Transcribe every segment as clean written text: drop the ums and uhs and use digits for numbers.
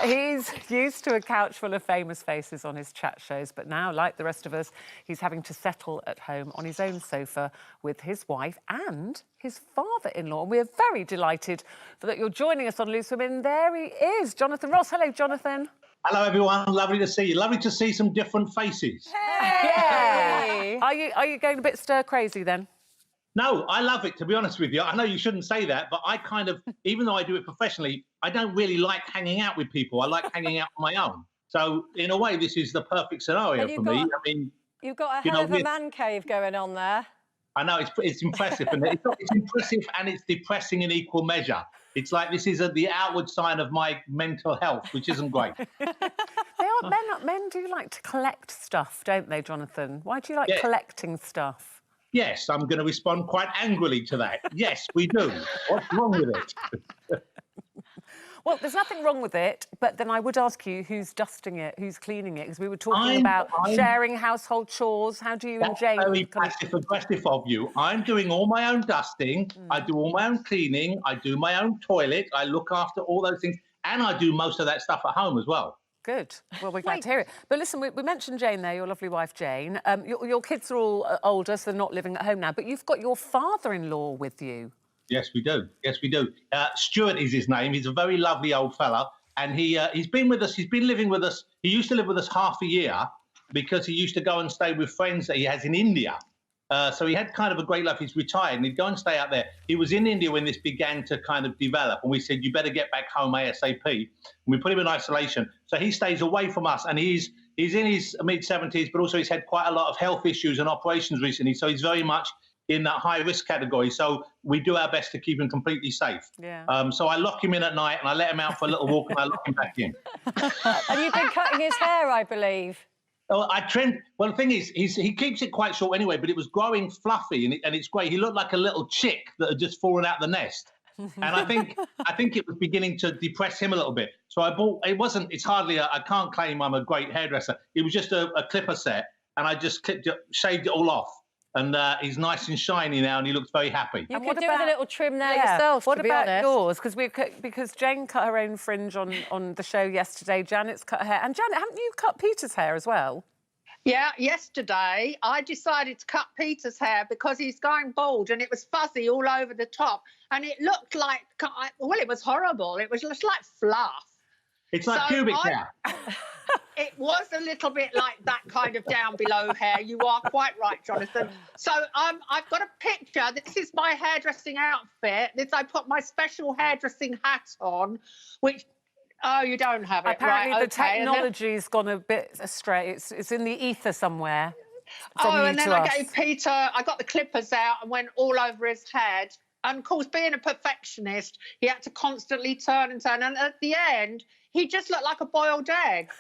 He's used to a couch full of famous faces on his chat shows, but now, like the rest of us, he's having to settle at home on his own sofa with his wife and his father-in-law. And we're very delighted that you're joining us on Loose Women. There he is, Jonathan Ross. Hello, Jonathan. Hello, everyone. Lovely to see you. Lovely to see some different faces. Hey! Yeah. Are you going a bit stir-crazy then? No, I love it, to be honest with you. I know you shouldn't say that, but I kind of, even though I do it professionally, I don't really like hanging out with people. I like hanging out on my own. So, in a way, this is the perfect scenario for me. I mean, you've got a hell of a man cave going on there. I know, it's impressive. And it's impressive and it's depressing in equal measure. It's like this is the outward sign of my mental health, which isn't great. Men do like to collect stuff, don't they, Jonathan? Why do you like collecting stuff? Yes, I'm going to respond quite angrily to that. Yes, we do. What's wrong with it? Well, there's nothing wrong with it, but then I would ask you who's dusting it, who's cleaning it, because we were talking about sharing household chores. How do you and Jane... That's very passive-aggressive of you. I'm doing all my own dusting. I do all my own cleaning. I do my own toilet. I look after all those things. And I do most of that stuff at home as well. Good. Well, we're glad to hear it. But listen, we mentioned Jane there, your lovely wife, Jane. Your kids are all older, so they're not living at home now. But you've got your father-in-law with you. Yes, we do. Yes, we do. Stuart is his name. He's a very lovely old fella. And he's been with us. He's been living with us. He used to live with us half a year because he used to go and stay with friends that he has in India. So he had kind of a great life. He's retired and he'd go and stay out there. He was in India when this began to kind of develop. And we said, you better get back home ASAP. And we put him in isolation. So he stays away from us. And he's in his mid-70s, but also he's had quite a lot of health issues and operations recently. So he's very much in that high-risk category. So we do our best to keep him completely safe. Yeah. So I lock him in at night and I let him out for a little walk and I lock him back in. And you've been cutting his hair, I believe. Oh, well, the thing is, he keeps it quite short anyway, but it was growing fluffy and it's great. He looked like a little chick that had just fallen out the nest. And I think it was beginning to depress him a little bit. So I bought, it's hardly, I can't claim I'm a great hairdresser. It was just a clipper set and I just shaved it all off. And he's nice and shiny now and he looks very happy. You could do with a little trim there yourself, What about yours? Because Jane cut her own fringe on the show yesterday. Janet's cut her hair. And Janet, haven't you cut Peter's hair as well? Yeah, yesterday I decided to cut Peter's hair because he's going bald and it was fuzzy all over the top. And it looked like, well, it was horrible. It was just like fluff. It's like pubic hair. It was a little bit like that kind of down below hair. You are quite right, Jonathan. So I've got a picture. This is my hairdressing outfit. I put my special hairdressing hat on, which... Oh, you don't have it. Apparently the technology's gone a bit astray. It's in the ether somewhere. And then I gave Peter, I got the clippers out and went all over his head. And, of course, being a perfectionist, he had to constantly turn and turn. And at the end, he just looked like a boiled egg.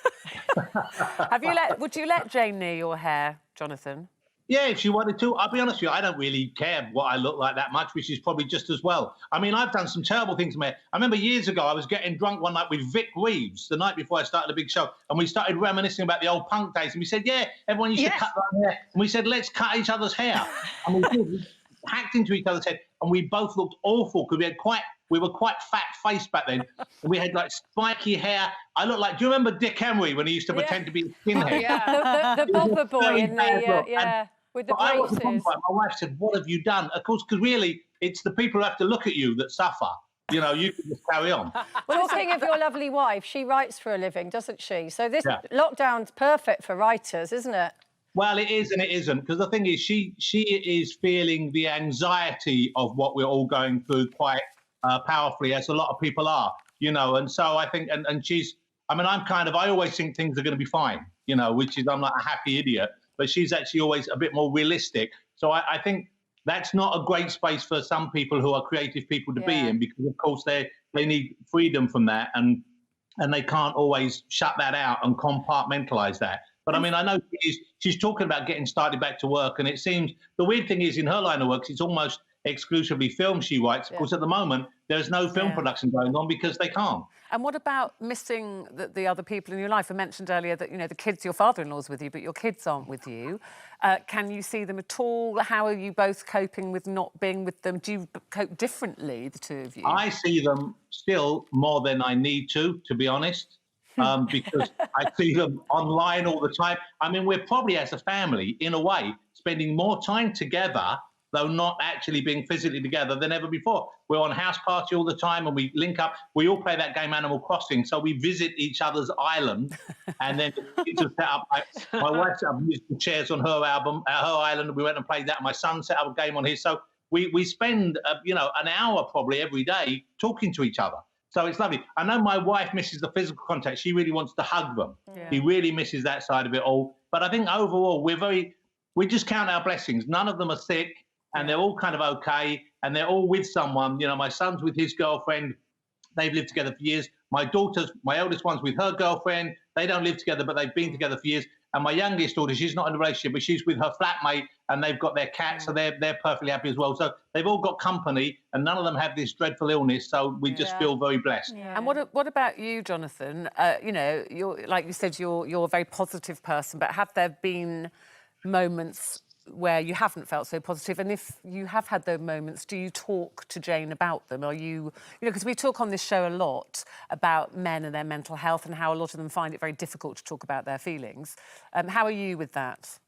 Would you let Jane near your hair, Jonathan? Yeah, if she wanted to. I'll be honest with you, I don't really care what I look like that much, which is probably just as well. I mean, I've done some terrible things to my hair. I remember years ago, I was getting drunk one night with Vic Reeves, the night before I started a big show, and we started reminiscing about the old punk days, and we said, yeah, everyone used to cut their hair. And we said, let's cut each other's hair. And we did. We hacked into each other's head, and we both looked awful because we were quite fat-faced back then. And we had, like, spiky hair. I looked like... Do you remember Dick Emery when he used to pretend to be a skinhead? Yeah, the bobber boy in the... with the braces. My wife said, what have you done? Of course, because really, it's the people who have to look at you that suffer. You know, you can just carry on. Well, talking of your lovely wife, she writes for a living, doesn't she? So this lockdown's perfect for writers, isn't it? Well, it is and it isn't, because the thing is, she is feeling the anxiety of what we're all going through quite powerfully, as a lot of people are, you know. And so I think, and she's, I mean, I always think things are going to be fine, you know, which is, I'm like a happy idiot. But she's actually always a bit more realistic. So I think that's not a great space for some people who are creative people to be in, because, of course, they need freedom from that, and they can't always shut that out and compartmentalise that. But, I mean, I know she's talking about getting started back to work, and it seems the weird thing is in her line of work, it's almost exclusively films she writes. Of course, at the moment, there's no film Yeah. production going on because they can't. And what about missing the other people in your life? I mentioned earlier that, you know, the kids, your father-in-law's with you, but your kids aren't with you. Can you see them at all? How are you both coping with not being with them? Do you cope differently, the two of you? I see them still more than I need to be honest, because I see them online all the time. I mean, we're probably, as a family, in a way, spending more time together, though not actually being physically together, than ever before. We're on house party all the time and we link up. We all play that game Animal Crossing, so we visit each other's island, and then the kids have set up. My wife set up musical chairs on her island. We went and played that. My son set up a game on his. So we spend you know, an hour probably every day talking to each other. So it's lovely. I know my wife misses the physical contact. She really wants to hug them. Yeah. He really misses that side of it all. But I think overall we just count our blessings. None of them are sick, and they're all kind of okay, and they're all with someone. You know, my son's with his girlfriend. They've lived together for years. My eldest one's with her girlfriend. They don't live together, but they've been together for years. And my youngest daughter, she's not in a relationship, but she's with her flatmate, and they've got their cat, so they're perfectly happy as well. So they've all got company, and none of them have this dreadful illness. So we just feel very blessed. Yeah. And what about you, Jonathan? You know, you're, like you said, you're a very positive person, but have there been moments where you haven't felt so positive? And if you have had those moments, do you talk to Jane about them? Are you know, because we talk on this show a lot about men and their mental health and how a lot of them find it very difficult to talk about their feelings. How are you with that?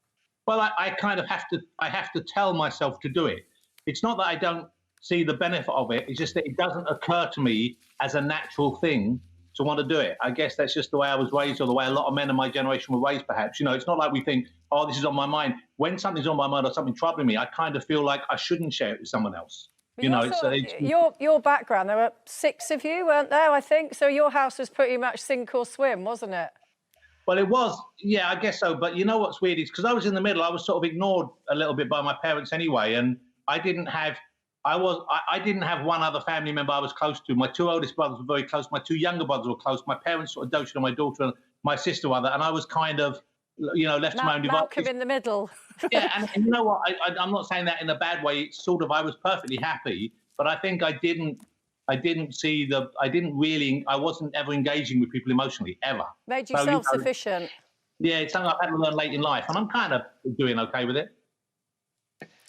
Well, I kind of have to tell myself to do it. It's not that I don't see the benefit of it. It's just that it doesn't occur to me as a natural thing to want to do it. I guess that's just the way I was raised, or the way a lot of men in my generation were raised, perhaps. You know, it's not like we think, oh, this is on my mind. When something's on my mind or something troubling me, I kind of feel like I shouldn't share it with someone else. You know, your background, there were 6 of you, weren't there, I think? So your house was pretty much sink or swim, wasn't it? Well, it was, yeah, I guess so. But you know what's weird is because I was in the middle, I was sort of ignored a little bit by my parents anyway, and I didn't have one other family member I was close to. My 2 oldest brothers were very close. My 2 younger brothers were close. My parents sort of doted on my daughter and my sister rather, and I was kind of, you know, left to my own devices. Malcolm in the middle. Yeah, and you know what? I'm not saying that in a bad way. It's sort of, I was perfectly happy, but I think I wasn't ever engaging with people emotionally, ever. Made you self-sufficient. Yeah, it's something I've had to learn late in life, and I'm kind of doing okay with it.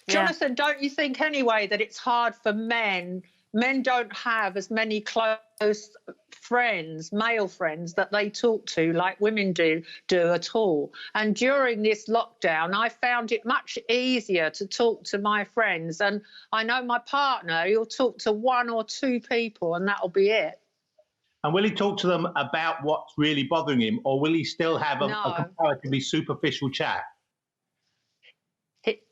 Jonathan, don't you think anyway that it's hard for men? Men don't have as many close friends, male friends, that they talk to like women do at all. And during this lockdown, I found it much easier to talk to my friends. And I know my partner, he'll talk to 1 or 2 people and that'll be it. And will he talk to them about what's really bothering him, or will he still have a comparatively superficial chat?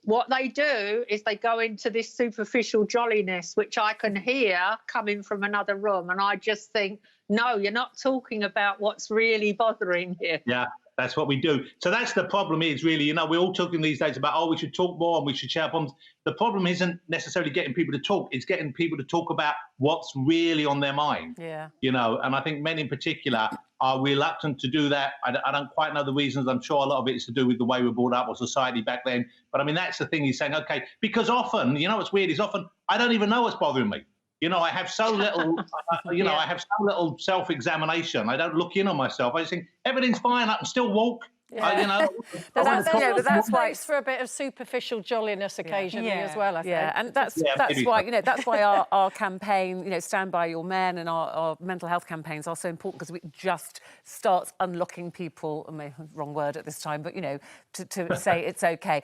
What they do is they go into this superficial jolliness, which I can hear coming from another room. And I just think, no, you're not talking about what's really bothering you. Yeah, that's what we do. So that's the problem is really, you know, we're all talking these days about, oh, we should talk more and we should share problems. The problem isn't necessarily getting people to talk. It's getting people to talk about what's really on their mind. Yeah. You know, and I think men in particular are reluctant to do that. I don't quite know the reasons. I'm sure a lot of it is to do with the way we were brought up or society back then. But I mean, that's the thing he's saying, okay, because often, you know, what's weird is often I don't even know what's bothering me. You know, I have so little, I have so little self-examination. I don't look in on myself. I just think everything's fine. I can still walk. Yeah. That's why it's for a bit of superficial jolliness occasionally as well, I think. Yeah, and that's why, you know, that's why our campaign, you know, Stand By Your Men, and our mental health campaigns are so important, because it just starts unlocking people, wrong word at this time, but, you know, to say it's okay.